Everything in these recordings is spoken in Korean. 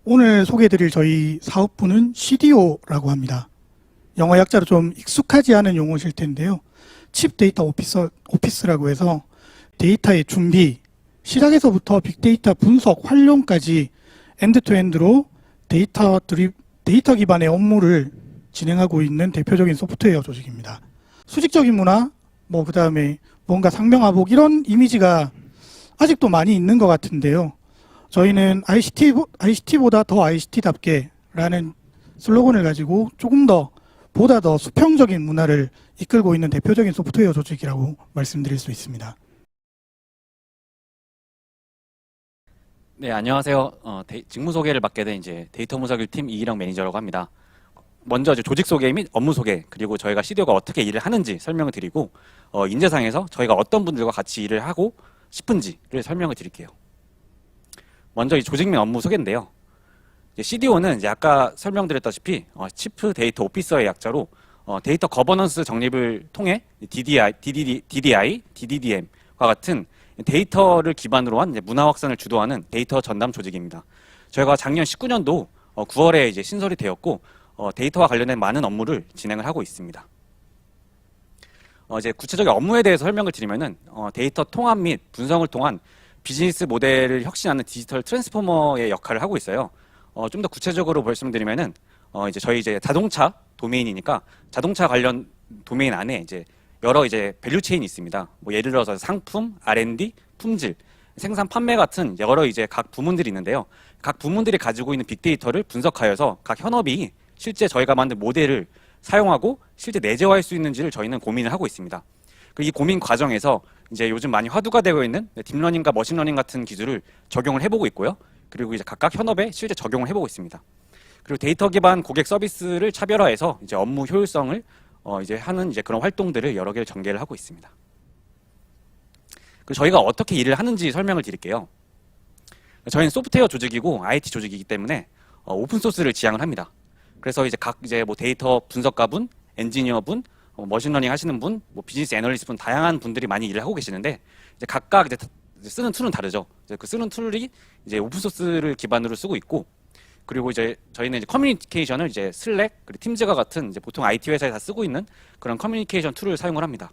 오늘 소개해드릴 저희 사업부는 CDO라고 합니다. 영어 약자로 좀 익숙하지 않은 용어실 텐데요. 칩 데이터 오피스라고 해서 데이터의 준비, 시작에서부터 빅데이터 분석, 활용까지 엔드투엔드로 데이터 기반의 업무를 진행하고 있는 대표적인 소프트웨어 조직입니다. 수직적인 문화, 그 다음에 뭔가 상명하복 이런 이미지가 아직도 많이 있는 것 같은데요. 저희는 ICT보다 더 ICT답게 라는 슬로건을 가지고 보다 더 수평적인 문화를 이끌고 있는 대표적인 소프트웨어 조직이라고 말씀드릴 수 있습니다. 네, 안녕하세요. 직무 소개를 맡게 된 이제 데이터 분석 1팀 이기령 매니저라고 합니다. 먼저 이제 조직 소개 및 업무 소개, 그리고 저희가 CDO가 어떻게 일을 하는지 설명을 드리고, 인재상에서 저희가 어떤 분들과 같이 일을 하고 싶은지를 설명을 드릴게요. 먼저 이 조직 및 업무 소개인데요. CDO는 이제 아까 설명드렸다시피 치프 데이터 오피서의 약자로 데이터 거버넌스 정립을 통해 DDI, DDDM과 같은 데이터를 기반으로 한 문화 확산을 주도하는 데이터 전담 조직입니다. 저희가 작년 19년도 9월에 이제 신설이 되었고 데이터와 관련된 많은 업무를 진행을 하고 있습니다. 이제 구체적인 업무에 대해서 설명을 드리면은 데이터 통합 및 분석을 통한 비즈니스 모델을 혁신하는 디지털 트랜스포머의 역할을 하고 있어요. 좀 더 구체적으로 말씀드리면은 이제 저희 이제 자동차 도메인이니까 자동차 관련 도메인 안에 이제 여러 이제 밸류 체인이 있습니다. 예를 들어서 상품, R&D, 품질, 생산, 판매 같은 여러 이제 각 부문들이 있는데요. 각 부문들이 가지고 있는 빅데이터를 분석하여서 각 현업이 실제 저희가 만든 모델을 사용하고 실제 내재화할 수 있는지를 저희는 고민을 하고 있습니다. 그리고 이 고민 과정에서 이제 요즘 많이 화두가 되고 있는 딥러닝과 머신러닝 같은 기술을 적용을 해보고 있고요. 그리고 이제 각각 현업에 실제 적용을 해보고 있습니다. 그리고 데이터 기반 고객 서비스를 차별화해서 이제 업무 효율성을 이제 하는 이제 그런 활동들을 여러 개를 전개를 하고 있습니다. 그리고 저희가 어떻게 일을 하는지 설명을 드릴게요. 저희는 소프트웨어 조직이고 IT 조직이기 때문에 오픈 소스를 지향을 합니다. 그래서 이제 각 이제 데이터 분석가분, 엔지니어분, 머신러닝 하시는 분, 비즈니스 애널리스트 분 다양한 분들이 많이 일을 하고 계시는데 이제 각각 이제 쓰는 툴은 다르죠. 이제 그 쓰는 툴이 이제 오픈 소스를 기반으로 쓰고 있고, 그리고 이제 저희는 이제 커뮤니케이션을 이제 슬랙, 그리고 팀즈가 같은 이제 보통 IT 회사에 다 쓰고 있는 그런 커뮤니케이션 툴을 사용을 합니다.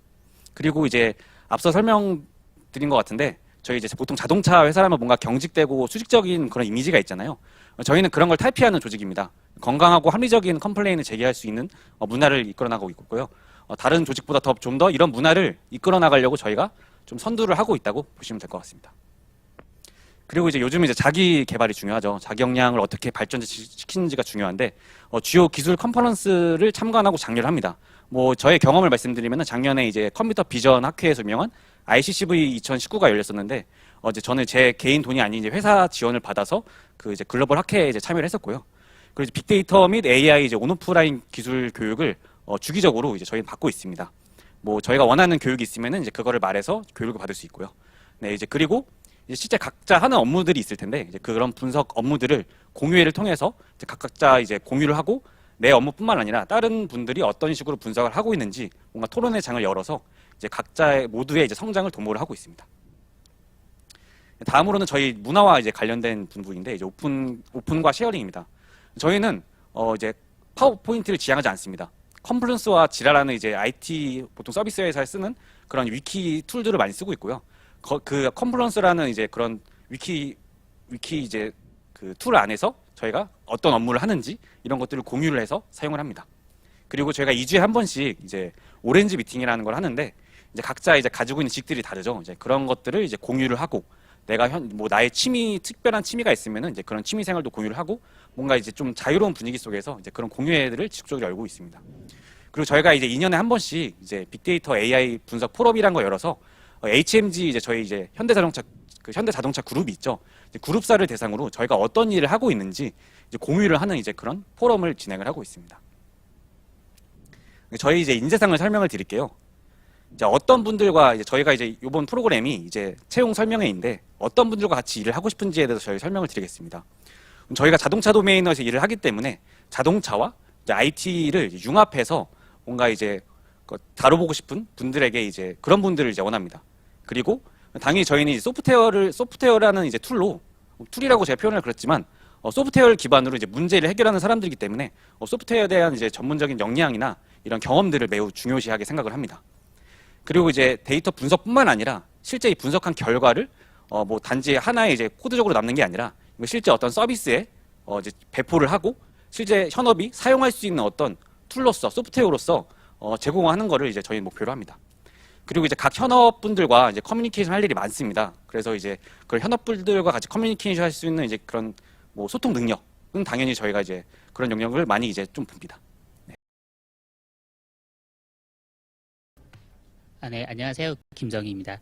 그리고 이제 앞서 설명드린 것 같은데 저희 이제 보통 자동차 회사라면 뭔가 경직되고 수직적인 그런 이미지가 있잖아요. 저희는 그런 걸 탈피하는 조직입니다. 건강하고 합리적인 컴플레인을 제기할 수 있는 문화를 이끌어 나가고 있고요. 다른 조직보다 좀 더 이런 문화를 이끌어 나가려고 저희가 좀 선두를 하고 있다고 보시면 될 것 같습니다. 그리고 이제 요즘 이제 자기 개발이 중요하죠. 자기 역량을 어떻게 발전시키는지가 중요한데 주요 기술 컨퍼런스를 참관하고 장려를 합니다. 저의 경험을 말씀드리면 작년에 이제 컴퓨터 비전 학회에서 유명한 ICCV 2019가 열렸었는데 이제 저는 제 개인 돈이 아닌 이제 회사 지원을 받아서 그 이제 글로벌 학회에 이제 참여를 했었고요. 그리고 이제 빅데이터 및 AI 이제 온오프라인 기술 교육을 주기적으로 이제 저희는 받고 있습니다. 저희가 원하는 교육이 있으면은 이제 그거를 말해서 교육을 받을 수 있고요. 네, 이제 그리고 이제 실제 각자 하는 업무들이 있을 텐데 이제 그런 분석 업무들을 공유회를 통해서 이제 각자 이제 공유를 하고 내 업무뿐만 아니라 다른 분들이 어떤 식으로 분석을 하고 있는지 뭔가 토론의 장을 열어서 이제 각자의 모두의 이제 성장을 도모를 하고 있습니다. 다음으로는 저희 문화와 이제 관련된 부분인데 이제 오픈과 쉐어링입니다. 저희는 이제 파워포인트를 지향하지 않습니다. 컴플런스와 지라라는 이제 IT 보통 서비스 회사에 쓰는 그런 위키 툴들을 많이 쓰고 있고요. 그 컴플런스라는 이제 그런 위키 이제 그 툴 안에서 저희가 어떤 업무를 하는지 이런 것들을 공유를 해서 사용을 합니다. 그리고 저희가 2주에 한 번씩 이제 오렌지 미팅이라는 걸 하는데 이제 각자 이제 가지고 있는 직들이 다르죠. 이제 그런 것들을 이제 공유를 하고 내가 나의 특별한 취미가 있으면은 이제 그런 취미 생활도 공유를 하고 뭔가 이제 좀 자유로운 분위기 속에서 이제 그런 공유회들을 지속적으로 열고 있습니다. 그리고 저희가 이제 2년에 한 번씩 이제 빅데이터 AI 분석 포럼이라는 거 열어서 HMG 이제 저희 이제 현대자동차 그룹이 있죠. 이제 그룹사를 대상으로 저희가 어떤 일을 하고 있는지 이제 공유를 하는 이제 그런 포럼을 진행을 하고 있습니다. 저희 이제 인재상을 설명을 드릴게요. 이제 어떤 분들과 이제 저희가 이제 이번 프로그램이 이제 채용 설명회인데 어떤 분들과 같이 일을 하고 싶은지에 대해서 저희 설명을 드리겠습니다. 저희가 자동차 도메인에서 일을 하기 때문에 자동차와 이제 IT를 융합해서 뭔가 이제 다뤄보고 싶은 분들에게 이제 그런 분들을 이제 원합니다. 그리고 당연히 저희는 이제 소프트웨어라는 이제 툴이라고 제가 표현을 그랬지만 소프트웨어를 기반으로 이제 문제를 해결하는 사람들이기 때문에 소프트웨어에 대한 이제 전문적인 역량이나 이런 경험들을 매우 중요시하게 생각을 합니다. 그리고 이제 데이터 분석뿐만 아니라 실제 이 분석한 결과를 뭐 단지 하나의 이제 코드적으로 남는 게 아니라 실제 어떤 서비스에 이제 배포를 하고 실제 현업이 사용할 수 있는 어떤 툴로서 소프트웨어로서 제공하는 거를 이제 저희 목표로 합니다. 그리고 이제 각 현업분들과 이제 커뮤니케이션 할 일이 많습니다. 그래서 이제 그 현업분들과 같이 커뮤니케이션 할 수 있는 이제 그런 뭐 소통 능력은 당연히 저희가 이제 그런 영역을 많이 이제 좀 봅니다. 네, 안녕하세요. 김정희입니다.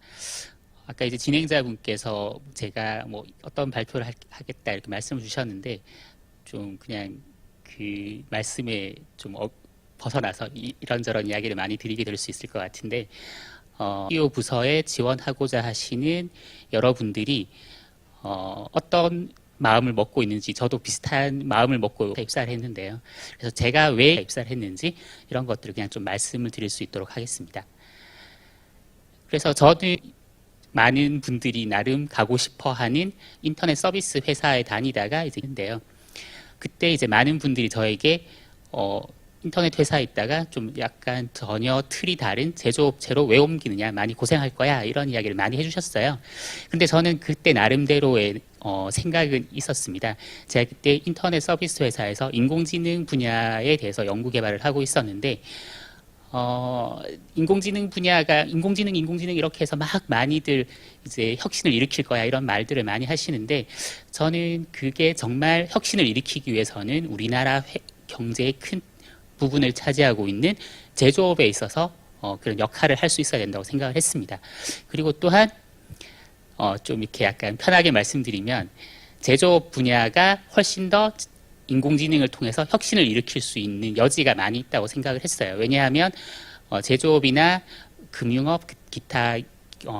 아까 이제 진행자분께서 제가 뭐 어떤 발표를 하겠다 이렇게 말씀을 주셨는데 좀 그냥 그 말씀에 좀 벗어나서 이런저런 이야기를 많이 드리게 될 수 있을 것 같은데 CDO 부서에 지원하고자 하시는 여러분들이 어떤 마음을 먹고 있는지 저도 비슷한 마음을 먹고 입사를 했는데요. 그래서 제가 왜 입사를 했는지 이런 것들을 그냥 좀 말씀을 드릴 수 있도록 하겠습니다. 그래서 저는 많은 분들이 나름 가고 싶어 하는 인터넷 서비스 회사에 다니다가 이제 있는데요. 그때 이제 많은 분들이 저에게 인터넷 회사에 있다가 좀 약간 전혀 틀이 다른 제조업체로 왜 옮기느냐, 많이 고생할 거야, 이런 이야기를 많이 해주셨어요. 근데 저는 그때 나름대로의 생각은 있었습니다. 제가 그때 인터넷 서비스 회사에서 인공지능 분야에 대해서 연구 개발을 하고 있었는데 인공지능 분야가 인공지능 이렇게 해서 막 많이들 이제 혁신을 일으킬 거야 이런 말들을 많이 하시는데 저는 그게 정말 혁신을 일으키기 위해서는 우리나라 경제의 큰 부분을 차지하고 있는 제조업에 있어서 그런 역할을 할 수 있어야 된다고 생각을 했습니다. 그리고 또한 좀 이렇게 약간 편하게 말씀드리면 제조업 분야가 훨씬 더 인공지능을 통해서 혁신을 일으킬 수 있는 여지가 많이 있다고 생각을 했어요. 왜냐하면 제조업이나 금융업, 기타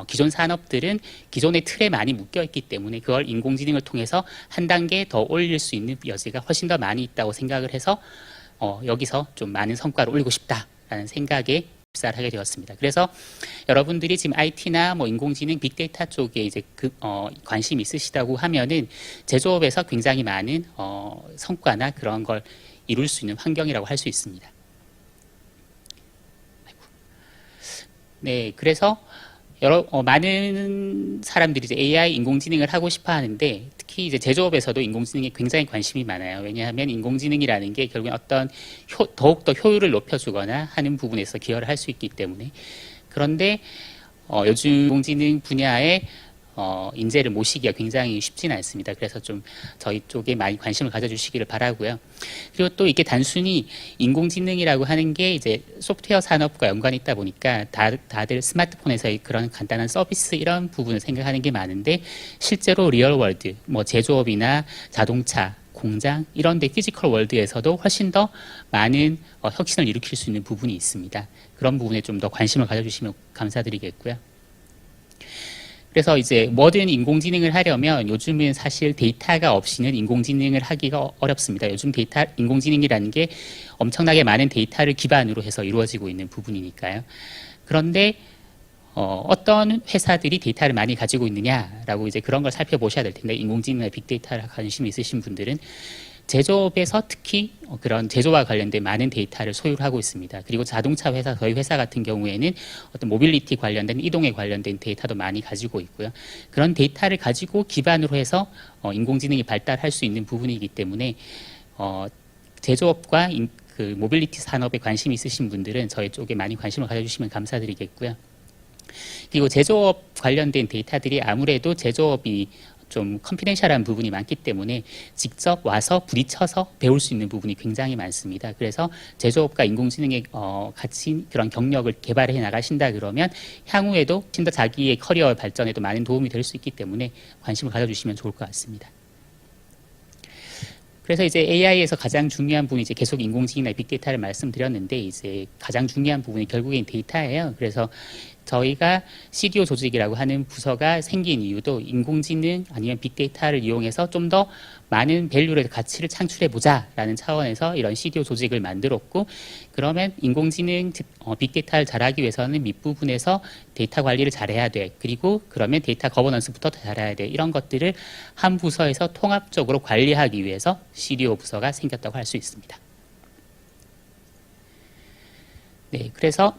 기존 산업들은 기존의 틀에 많이 묶여 있기 때문에 그걸 인공지능을 통해서 한 단계 더 올릴 수 있는 여지가 훨씬 더 많이 있다고 생각을 해서 여기서 좀 많은 성과를 올리고 싶다라는 생각에 입사를 하게 되었습니다. 그래서 여러분들이 지금 IT나 뭐 인공지능, 빅데이터 쪽에 이제 관심 있으시다고 하면은 제조업에서 굉장히 많은 성과나 그런 걸 이룰 수 있는 환경이라고 할 수 있습니다. 네, 그래서 많은 사람들이 이제 AI, 인공지능을 하고 싶어 하는데 특히 이제 제조업에서도 인공지능에 굉장히 관심이 많아요. 왜냐하면 인공지능이라는 게 결국엔 어떤 더욱더 효율을 높여주거나 하는 부분에서 기여를 할 수 있기 때문에 그런데 요즘 인공지능 분야에 인재를 모시기가 굉장히 쉽지는 않습니다. 그래서 좀 저희 쪽에 많이 관심을 가져주시기를 바라고요. 그리고 또 이게 단순히 인공지능이라고 하는 게 이제 소프트웨어 산업과 연관이 있다 보니까 다들 스마트폰에서의 그런 간단한 서비스 이런 부분을 생각하는 게 많은데 실제로 리얼월드, 뭐 제조업이나 자동차, 공장 이런 데 피지컬 월드에서도 훨씬 더 많은 혁신을 일으킬 수 있는 부분이 있습니다. 그런 부분에 좀 더 관심을 가져주시면 감사드리겠고요. 그래서 이제 뭐든 인공지능을 하려면 요즘은 사실 데이터가 없이는 인공지능을 하기가 어렵습니다. 요즘 인공지능이라는 게 엄청나게 많은 데이터를 기반으로 해서 이루어지고 있는 부분이니까요. 그런데 어떤 회사들이 데이터를 많이 가지고 있느냐라고 이제 그런 걸 살펴보셔야 될 텐데 인공지능이나 빅데이터에 관심이 있으신 분들은 제조업에서 특히 그런 제조와 관련된 많은 데이터를 소유를 하고 있습니다. 그리고 자동차 회사, 저희 회사 같은 경우에는 어떤 모빌리티 관련된 이동에 관련된 데이터도 많이 가지고 있고요. 그런 데이터를 가지고 기반으로 해서 인공지능이 발달할 수 있는 부분이기 때문에 제조업과 그 모빌리티 산업에 관심이 있으신 분들은 저희 쪽에 많이 관심을 가져주시면 감사드리겠고요. 그리고 제조업 관련된 데이터들이 아무래도 제조업이 좀 컨피덴셜한 부분이 많기 때문에 직접 와서 부딪혀서 배울 수 있는 부분이 굉장히 많습니다. 그래서 제조업과 인공지능의 같이 그런 경력을 개발해 나가신다 그러면 향후에도 훨씬 더 자기의 커리어 발전에도 많은 도움이 될 수 있기 때문에 관심을 가져주시면 좋을 것 같습니다. 그래서 이제 AI에서 가장 중요한 부분이 이제 계속 인공지능이나 빅데이터를 말씀드렸는데 이제 가장 중요한 부분이 결국엔 데이터예요. 그래서 저희가 CDO 조직이라고 하는 부서가 생긴 이유도 인공지능 아니면 빅데이터를 이용해서 좀 더 많은 밸류를 가치를 창출해 보자라는 차원에서 이런 CDO 조직을 만들었고, 그러면 인공지능 빅데이터를 잘하기 위해서는 밑부분에서 데이터 관리를 잘해야 돼. 그리고 그러면 데이터 거버넌스부터 잘해야 돼. 이런 것들을 한 부서에서 통합적으로 관리하기 위해서 CDO 부서가 생겼다고 할 수 있습니다. 네, 그래서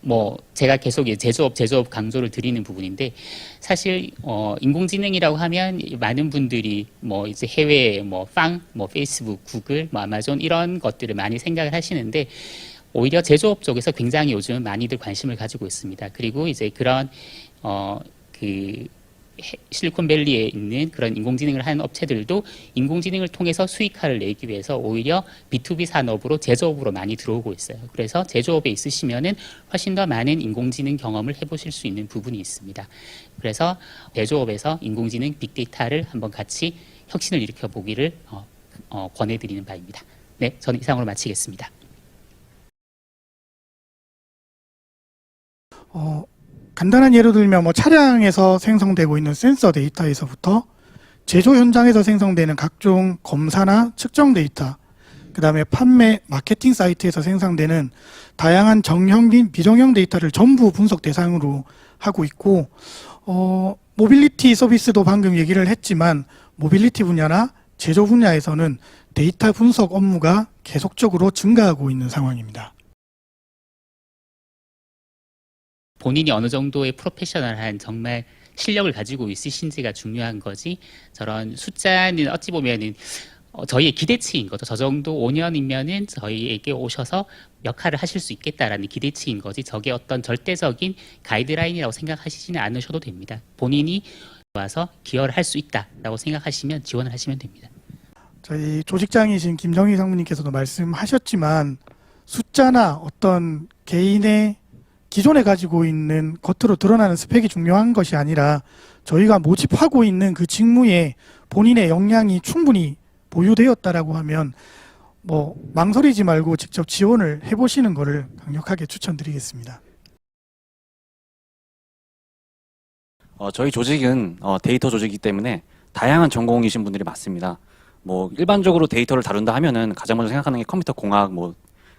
뭐 제가 계속 제조업 강조를 드리는 부분인데, 사실 인공지능이라고 하면 많은 분들이 뭐 이제 해외 뭐 페이스북, 구글, 뭐 아마존 이런 것들을 많이 생각을 하시는데, 오히려 제조업 쪽에서 굉장히 요즘 많이들 관심을 가지고 있습니다. 그리고 이제 그런 실리콘밸리에 있는 그런 인공지능을 하는 업체들도 인공지능을 통해서 수익화를 내기 위해서 오히려 B2B 산업으로 제조업으로 많이 들어오고 있어요. 그래서 제조업에 있으시면은 훨씬 더 많은 인공지능 경험을 해보실 수 있는 부분이 있습니다. 그래서 제조업에서 인공지능 빅데이터를 한번 같이 혁신을 일으켜 보기를 권해드리는 바입니다. 네, 저는 이상으로 마치겠습니다. 간단한 예로 들면 뭐 차량에서 생성되고 있는 센서 데이터에서부터 제조 현장에서 생성되는 각종 검사나 측정 데이터, 그 다음에 판매, 마케팅 사이트에서 생성되는 다양한 정형 및 비정형 데이터를 전부 분석 대상으로 하고 있고, 모빌리티 서비스도 방금 얘기를 했지만 모빌리티 분야나 제조 분야에서는 데이터 분석 업무가 계속적으로 증가하고 있는 상황입니다. 본인이 어느 정도의 프로페셔널한 정말 실력을 가지고 있으신지가 중요한 거지, 저런 숫자는 어찌 보면은 저희의 기대치인 거죠. 저 정도 5년이면은 저희에게 오셔서 역할을 하실 수 있겠다라는 기대치인 거지, 저게 어떤 절대적인 가이드라인이라고 생각하시지는 않으셔도 됩니다. 본인이 와서 기여를 할 수 있다라고 생각하시면 지원을 하시면 됩니다. 저희 조직장이신 김정희 상무님께서도 말씀하셨지만, 숫자나 어떤 개인의 기존에 가지고 있는 겉으로 드러나는 스펙이 중요한 것이 아니라 저희가 모집하고 있는 그 직무에 본인의 역량이 충분히 보유되었다라고 하면 뭐 망설이지 말고 직접 지원을 해보시는 것을 강력하게 추천드리겠습니다. 저희 조직은 데이터 조직이기 때문에 다양한 전공이신 분들이 많습니다. 뭐 일반적으로 데이터를 다룬다 하면은 가장 먼저 생각하는 게 컴퓨터 공학, 뭐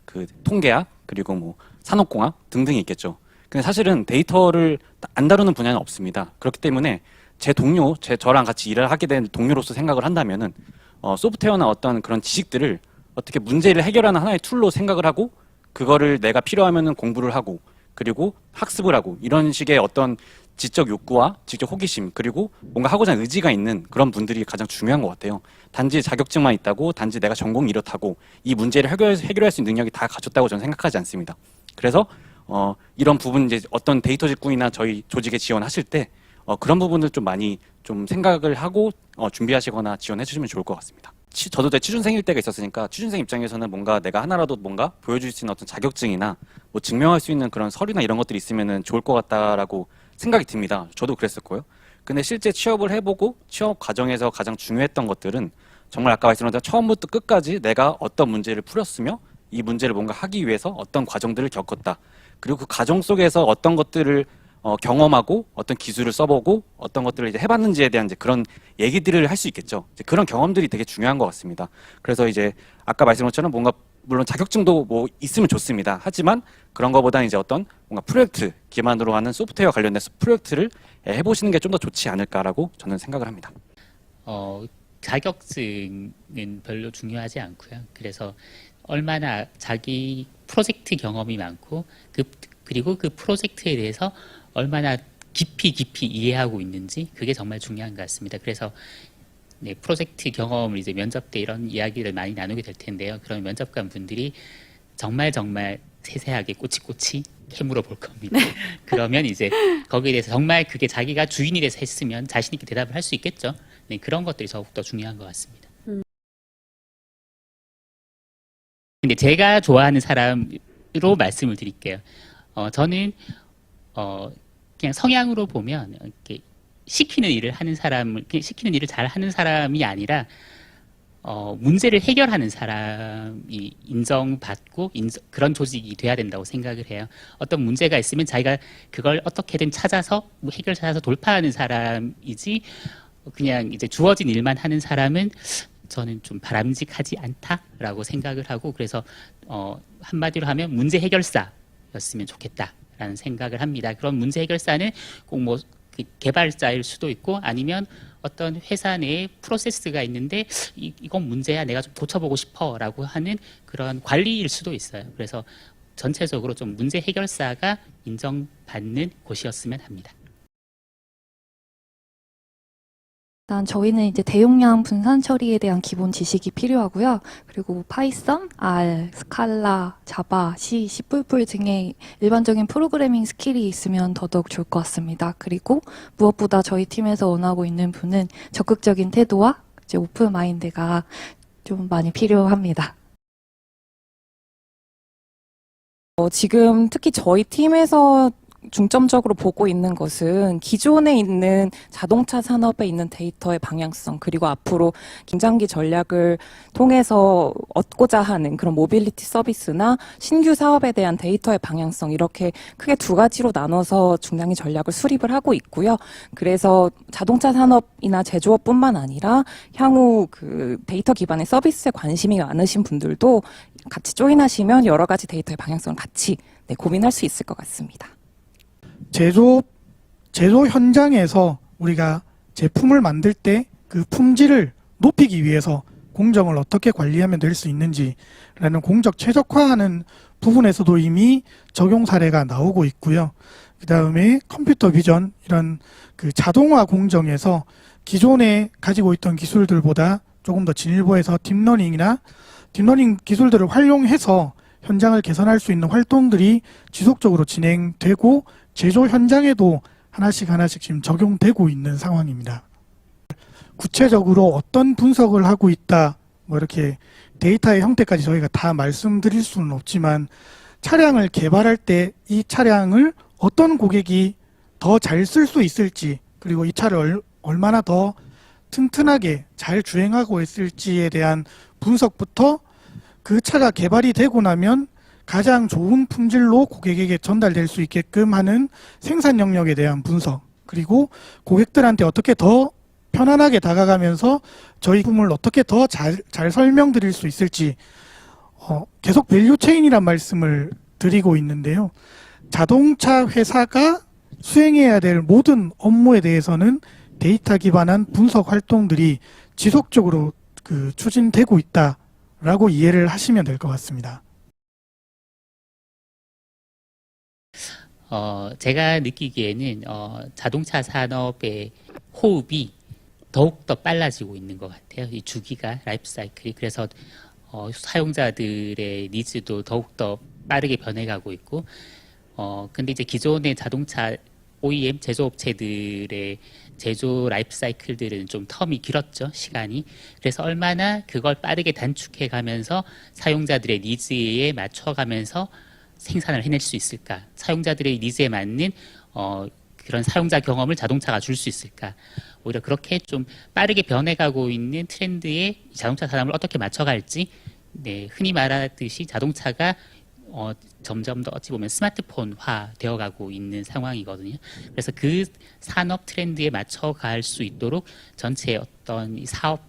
그 통계학, 그리고 뭐 산업공학 등등이 있겠죠. 근데 사실은 데이터를 안 다루는 분야는 없습니다. 그렇기 때문에 제 동료, 저랑 같이 일을 하게 된 동료로서 생각을 한다면은 소프트웨어나 어떤 그런 지식들을 어떻게 문제를 해결하는 하나의 툴로 생각을 하고, 그거를 내가 필요하면은 공부를 하고, 그리고 학습을 하고, 이런 식의 어떤 지적 욕구와 지적 호기심, 그리고 뭔가 하고자 하는 의지가 있는 그런 분들이 가장 중요한 것 같아요. 단지 자격증만 있다고, 단지 내가 전공이 이렇다고 이 문제를 해결할 수 있는 능력이 다 갖췄다고 저는 생각하지 않습니다. 그래서 이런 부분, 이제 어떤 데이터 직군이나 저희 조직에 지원하실 때 그런 부분을 좀 많이 좀 생각을 하고 준비하시거나 지원해 주시면 좋을 것 같습니다. 저도 제 취준생일 때가 있었으니까 취준생 입장에서는 뭔가 내가 하나라도 뭔가 보여줄 수 있는 어떤 자격증이나 뭐 증명할 수 있는 그런 서류나 이런 것들이 있으면은 좋을 것 같다라고 생각이 듭니다. 저도 그랬었고요. 근데 실제 취업을 해보고 취업 과정에서 가장 중요했던 것들은 정말 아까 말씀드린 처음부터 끝까지 내가 어떤 문제를 풀었으며 이 문제를 뭔가 하기 위해서 어떤 과정들을 겪었다. 그리고 그 과정 속에서 어떤 것들을 경험하고 어떤 기술을 써보고 어떤 것들을 이제 해봤는지에 대한 이제 그런 얘기들을 할 수 있겠죠. 이제 그런 경험들이 되게 중요한 것 같습니다. 그래서 이제 아까 말씀드린 것처럼 뭔가 물론 자격증도 뭐 있으면 좋습니다. 하지만 그런 것보다는 이제 어떤 뭔가 프로젝트 기반으로 하는 소프트웨어 관련해서 프로젝트를 해보시는 게 좀 더 좋지 않을까라고 저는 생각을 합니다. 자격증은 별로 중요하지 않고요. 그래서 얼마나 자기 프로젝트 경험이 많고 그리고 그 프로젝트에 대해서 얼마나 깊이 이해하고 있는지, 그게 정말 중요한 것 같습니다. 그래서 네, 프로젝트 경험을 이제 면접 때 이런 이야기를 많이 나누게 될 텐데요. 그런 면접관 분들이 정말 세세하게 꼬치꼬치 캐물어 볼 겁니다. 그러면 이제 거기에 대해서 정말 그게 자기가 주인이 돼서 했으면 자신 있게 대답을 할 수 있겠죠. 네, 그런 것들이 더욱더 중요한 것 같습니다. 근데 제가 좋아하는 사람으로 말씀을 드릴게요. 저는 그냥 성향으로 보면 이렇게 시키는 일을 잘 하는 사람이 아니라 문제를 해결하는 사람이 인정받고 그런 조직이 돼야 된다고 생각을 해요. 어떤 문제가 있으면 자기가 그걸 어떻게든 찾아서 해결 찾아서 돌파하는 사람이지 그냥 이제 주어진 일만 하는 사람은 저는 좀 바람직하지 않다라고 생각을 하고 그래서 한마디로 하면 문제 해결사였으면 좋겠다라는 생각을 합니다. 그런 문제 해결사는 꼭 뭐 개발자일 수도 있고 아니면 어떤 회사 내에 프로세스가 있는데 이건 문제야 내가 좀 고쳐보고 싶어라고 하는 그런 관리일 수도 있어요. 그래서 전체적으로 좀 문제 해결사가 인정받는 곳이었으면 합니다. 일단 저희는 이제 대용량 분산 처리에 대한 기본 지식이 필요하고요. 그리고 파이썬, R, 스칼라, 자바, C, C++ 등의 일반적인 프로그래밍 스킬이 있으면 더더욱 좋을 것 같습니다. 그리고 무엇보다 저희 팀에서 원하고 있는 분은 적극적인 태도와 이제 오픈 마인드가 좀 많이 필요합니다. 지금 특히 저희 팀에서 중점적으로 보고 있는 것은 기존에 있는 자동차 산업에 있는 데이터의 방향성 그리고 앞으로 김장기 전략을 통해서 얻고자 하는 그런 모빌리티 서비스나 신규 사업에 대한 데이터의 방향성 이렇게 크게 두 가지로 나눠서 중장기 전략을 수립을 하고 있고요. 그래서 자동차 산업이나 제조업뿐만 아니라 향후 그 데이터 기반의 서비스에 관심이 많으신 분들도 같이 조인하시면 여러 가지 데이터의 방향성을 같이 고민할 수 있을 것 같습니다. 제조 현장에서 우리가 제품을 만들 때 그 품질을 높이기 위해서 공정을 어떻게 관리하면 될 수 있는지라는 공정 최적화하는 부분에서도 이미 적용 사례가 나오고 있고요. 그 다음에 컴퓨터 비전 이런 그 자동화 공정에서 기존에 가지고 있던 기술들보다 조금 더 진일보해서 딥러닝 기술들을 활용해서 현장을 개선할 수 있는 활동들이 지속적으로 진행되고 제조 현장에도 하나씩 지금 적용되고 있는 상황입니다. 구체적으로 어떤 분석을 하고 있다, 뭐 이렇게 데이터의 형태까지 저희가 다 말씀드릴 수는 없지만 차량을 개발할 때 이 차량을 어떤 고객이 더 잘 쓸 수 있을지 그리고 이 차를 얼마나 더 튼튼하게 잘 주행하고 있을지에 대한 분석부터 그 차가 개발이 되고 나면 가장 좋은 품질로 고객에게 전달될 수 있게끔 하는 생산 영역에 대한 분석 그리고 고객들한테 어떻게 더 편안하게 다가가면서 저희 품을 어떻게 더 잘 설명드릴 수 있을지 계속 밸류 체인이란 말씀을 드리고 있는데요. 자동차 회사가 수행해야 될 모든 업무에 대해서는 데이터 기반한 분석 활동들이 지속적으로 추진되고 있다라고 이해를 하시면 될 것 같습니다. 제가 느끼기에는 자동차 산업의 호흡이 더욱더 빨라지고 있는 것 같아요. 이 주기가, 라이프 사이클이. 그래서 사용자들의 니즈도 더욱더 빠르게 변해가고 있고, 근데 이제 기존의 자동차 OEM 제조업체들의 제조 라이프 사이클들은 좀 텀이 길었죠, 시간이. 그래서 얼마나 그걸 빠르게 단축해 가면서 사용자들의 니즈에 맞춰가면서 생산을 해낼 수 있을까? 사용자들의 니즈에 맞는 그런 사용자 경험을 자동차가 줄 수 있을까? 오히려 그렇게 좀 빠르게 변해가고 있는 트렌드에 자동차 산업을 어떻게 맞춰갈지, 네, 흔히 말하듯이 자동차가 점점 더 어찌 보면 스마트폰화 되어가고 있는 상황이거든요. 그래서 그 산업 트렌드에 맞춰갈 수 있도록 전체 어떤 사업,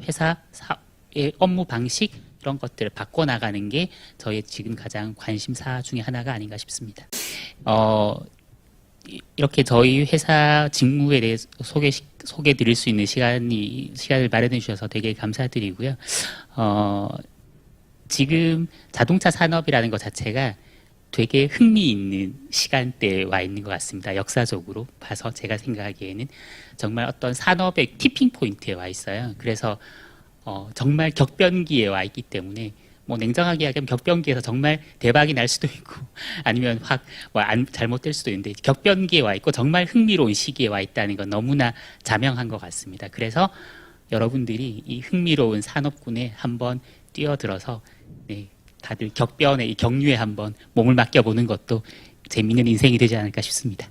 회사의 업무 방식 이런 것들을 바꿔나가는 게 저의 지금 가장 관심사 중에 하나가 아닌가 싶습니다. 이렇게 저희 회사 직무에 대해서 소개 드릴 수 있는 시간을 마련해 주셔서 되게 감사드리고요. 지금 자동차 산업이라는 것 자체가 되게 흥미있는 시간대에 와 있는 것 같습니다. 역사적으로 봐서 제가 생각하기에는 정말 어떤 산업의 티핑 포인트에 와 있어요. 그래서 정말 격변기에 와 있기 때문에 뭐 냉정하게 이야기하면 격변기에서 정말 대박이 날 수도 있고 아니면 확 잘못될 수도 있는데 격변기에 와 있고 정말 흥미로운 시기에 와 있다는 건 너무나 자명한 것 같습니다. 그래서 여러분들이 이 흥미로운 산업군에 한번 뛰어들어서 네, 다들 격변의 이 경류에 한번 몸을 맡겨보는 것도 재미있는 인생이 되지 않을까 싶습니다.